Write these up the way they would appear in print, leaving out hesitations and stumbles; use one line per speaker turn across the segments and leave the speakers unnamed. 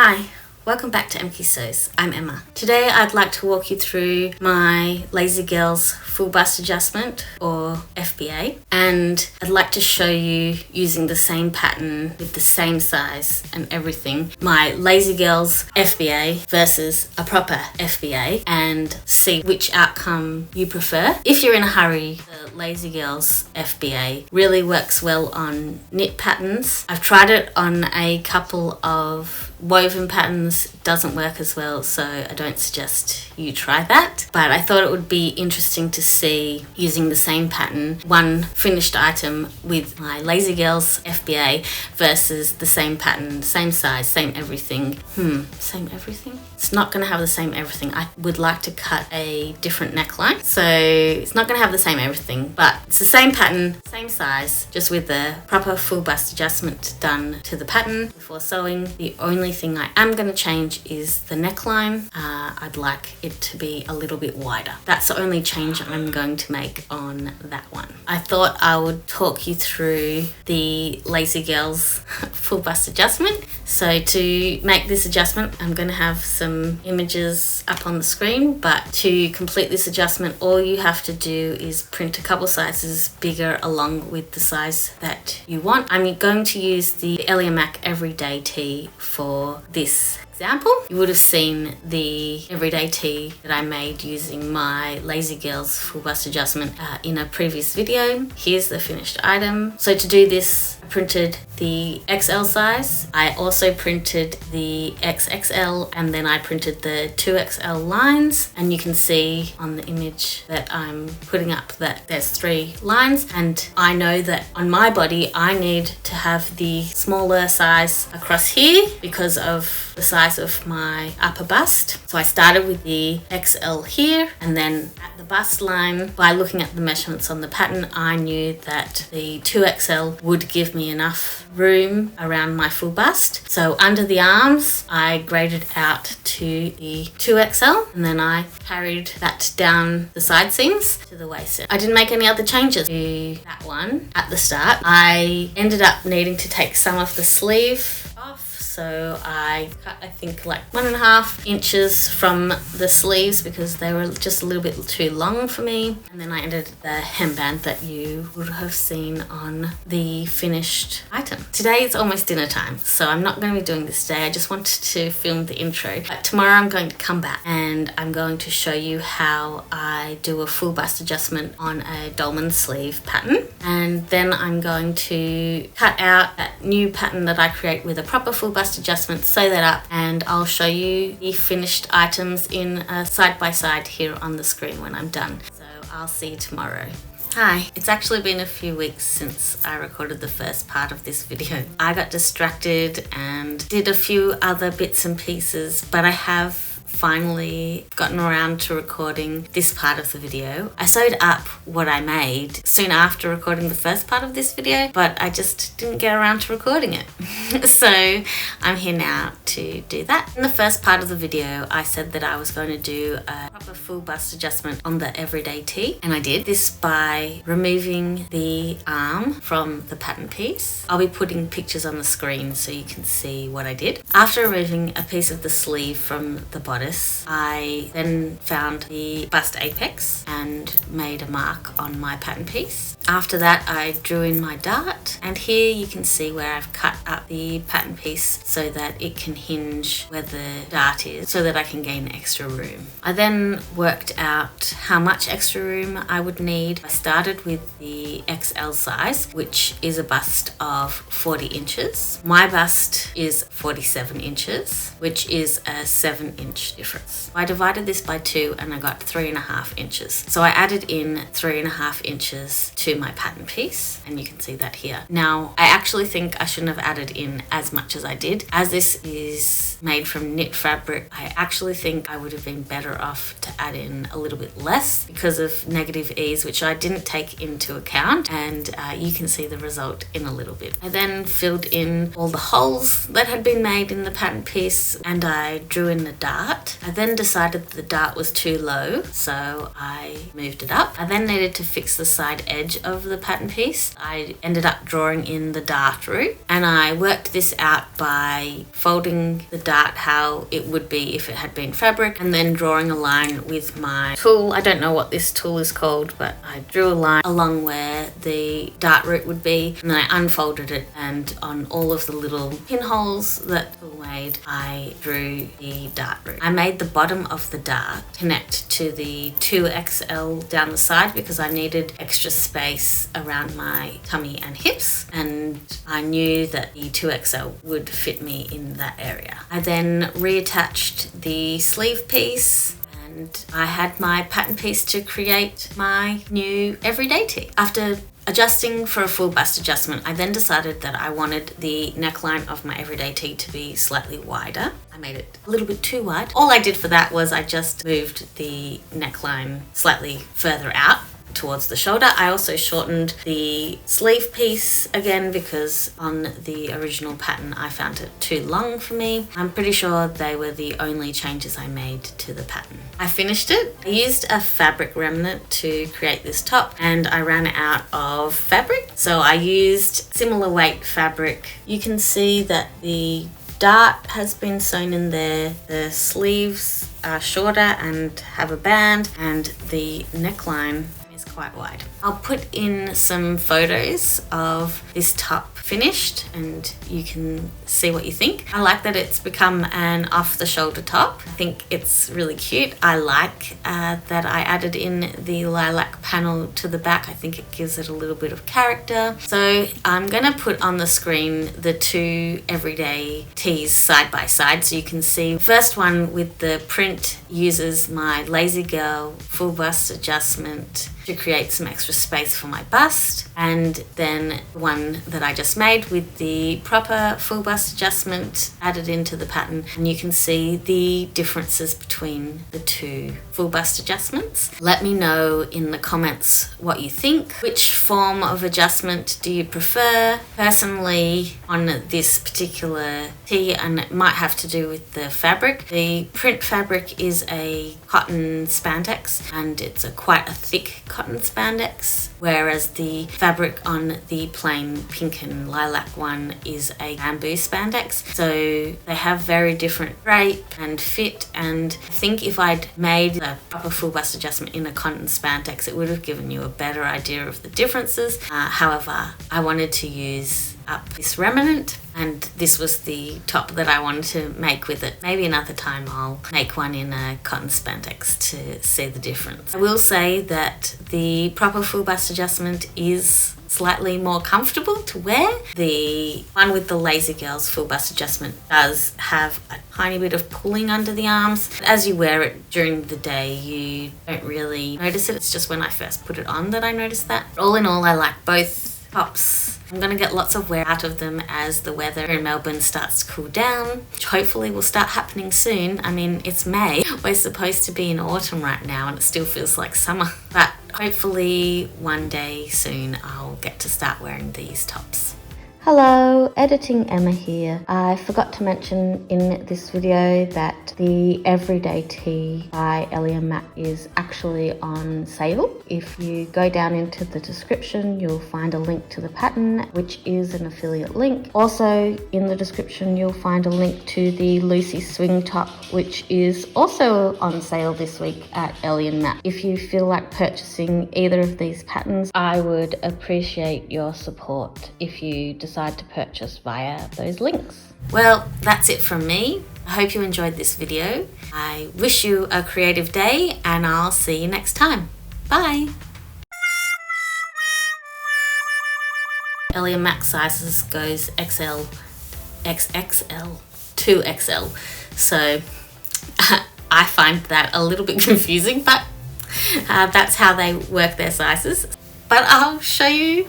Hi, welcome back to MK Sews. I'm Emma. Today I'd like to walk you through my Lazy Girls full bust adjustment or FBA, and I'd like to show you using the same pattern with the same size and everything, my Lazy Girls FBA versus a proper FBA, and see which outcome you prefer. If you're in a hurry, the Lazy Girls FBA really works well on knit patterns. I've tried it on a couple of woven patterns, doesn't work as well, so I don't suggest you try that. But I thought it would be interesting to see using the same pattern, one finished item with my Lazy Girls FBA versus the same pattern, same size, same everything. Same everything? It's not going to have the same everything. I would like to cut a different neckline, so it's not going to have the same everything, but it's the same pattern, same size, just with the proper full bust adjustment done to the pattern before sewing. The only thing I am going to change is the neckline. I'd like it to be a little bit wider. That's the only change I'm going to make on that one. I thought I would talk you through the Lazy Girls full bust adjustment. So to make this adjustment, I'm going to have some images up on the screen, but to complete this adjustment, all you have to do is print a couple sizes bigger along with the size that you want. I'm going to use the Elia Mac Everyday Tee for this example. You would have seen the everyday tee that I made using my Lazy Girls full bust adjustment in a previous video. Here's the finished item. So to do this, I printed the XL size. I also printed the XXL, and then I printed the 2XL lines, and you can see on the image that I'm putting up that there's 3 lines, and I know that on my body I need to have the smaller size across here because of the size of my upper bust. So I started with the XL here, and then at the bust line, by looking at the measurements on the pattern, I knew that the 2XL would give me enough room around my full bust. So under the arms, I graded out to the 2XL, and then I carried that down the side seams to the waist. I didn't make any other changes to that one at the start. I ended up needing to take some of the sleeve off. So I cut, I think, like 1.5 inches from the sleeves because they were just a little bit too long for me. And then I ended the hemband that you would have seen on the finished item. Today it's almost dinner time, so I'm not going to be doing this today. I just wanted to film the intro. But tomorrow I'm going to come back and I'm going to show you how I do a full bust adjustment on a dolman sleeve pattern. And then I'm going to cut out that new pattern that I create with a proper full bust adjustment, sew that up, and I'll show you the finished items in a side by side here on the screen when I'm done. So I'll see you tomorrow. Hi, it's actually been a few weeks since I recorded the first part of this video. I got distracted and did a few other bits and pieces, but I have finally gotten around to recording this part of the video. I sewed up what I made soon after recording the first part of this video, but I just didn't get around to recording it. So I'm here now to do that. In the first part of the video, I said that I was going to do a proper full bust adjustment on the everyday tee, and I did this by removing the arm from the pattern piece. I'll be putting pictures on the screen so you can see what I did. After removing a piece of the sleeve from the bodice, I then found the bust apex and made a mark on my pattern piece. After that, I drew in my dart, and here you can see where I've cut up the pattern piece so that it can hinge where the dart is so that I can gain extra room. I then worked out how much extra room I would need. I started with the XL size, which is a bust of 40 inches. My bust is 47 inches, which is a 7-inch difference. I divided this by 2 and I got 3.5 inches. So I added in 3.5 inches to my pattern piece, and you can see that here. Now, I actually think I shouldn't have added in as much as I did. As this is made from knit fabric, I actually think I would have been better off to add in a little bit less because of negative ease, which I didn't take into account, and you can see the result in a little bit. I then filled in all the holes that had been made in the pattern piece, and I drew in the dart dart. I then decided the dart was too low, so I moved it up. I then needed to fix the side edge of the pattern piece. I ended up drawing in the dart root, and I worked this out by folding the dart how it would be if it had been fabric, and then drawing a line with my tool. I don't know what this tool is called, but I drew a line along where the dart root would be, and then I unfolded it, and on all of the little pinholes that were made, I drew the dart root. I made the bottom of the dart connect to the 2XL down the side because I needed extra space around my tummy and hips, and I knew that the 2XL would fit me in that area. I then reattached the sleeve piece, and I had my pattern piece to create my new everyday tee. After adjusting for a full bust adjustment, I then decided that I wanted the neckline of my everyday tee to be slightly wider. I made it a little bit too wide. All I did for that was I just moved the neckline slightly further out towards the shoulder. I also shortened the sleeve piece again because on the original pattern I found it too long for me. I'm pretty sure they were the only changes I made to the pattern. I finished it. I used a fabric remnant to create this top, and I ran out of fabric, so I used similar weight fabric. You can see that the dart has been sewn in there, the sleeves are shorter and have a band, and the neckline is quite wide. I'll put in some photos of this top finished and you can see what you think. I like that it's become an off the shoulder top. I think it's really cute. I like that I added in the lilac panel to the back. I think it gives it a little bit of character. So I'm gonna put on the screen the two everyday tees side by side so you can see. First one with the print uses my Lazy Girl full bust adjustment to create some extra space for my bust, and then the one that I just made with the proper full bust adjustment added into the pattern, and you can see the differences between the two full bust adjustments. Let me know in the comments what you think. Which form of adjustment do you prefer? Personally, on this particular tee, and it might have to do with the fabric, the print fabric is a cotton spandex, and it's quite a thick cotton spandex, whereas the fabric on the plain pink and lilac one is a bamboo spandex. So they have very different drape and fit, and I think if I'd made a proper full bust adjustment in a cotton spandex, it would have given you a better idea of the differences. However, I wanted to use up this remnant, and this was the top that I wanted to make with it. Maybe another time I'll make one in a cotton spandex to see the difference. I will say that the proper full bust adjustment is slightly more comfortable to wear. The one with the Lazy Girls full bust adjustment does have a tiny bit of pulling under the arms. As you wear it during the day, you don't really notice it. It's just when I first put it on that I noticed that. All in all, I like both tops. I'm going to get lots of wear out of them as the weather in Melbourne starts to cool down, which hopefully will start happening soon. I mean, it's May. We're supposed to be in autumn right now and it still feels like summer. But hopefully one day soon I'll get to start wearing these tops. Hello, Editing Emma here. I forgot to mention in this video that the Everyday Tee by Ellie & Matt is actually on sale. If you go down into the description, you'll find a link to the pattern, which is an affiliate link. Also in the description, you'll find a link to the Lucy Swing top, which is also on sale this week at Ellie & Matt. If you feel like purchasing either of these patterns, I would appreciate your support if you decide to purchase via those links. Well, that's it from me. I hope you enjoyed this video. I wish you a creative day and I'll see you next time. Bye! Ellie & Matt sizes goes XL, XXL, 2XL. So I find that a little bit confusing, but that's how they work their sizes. But I'll show you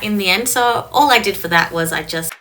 in the end. So all I did for that was I just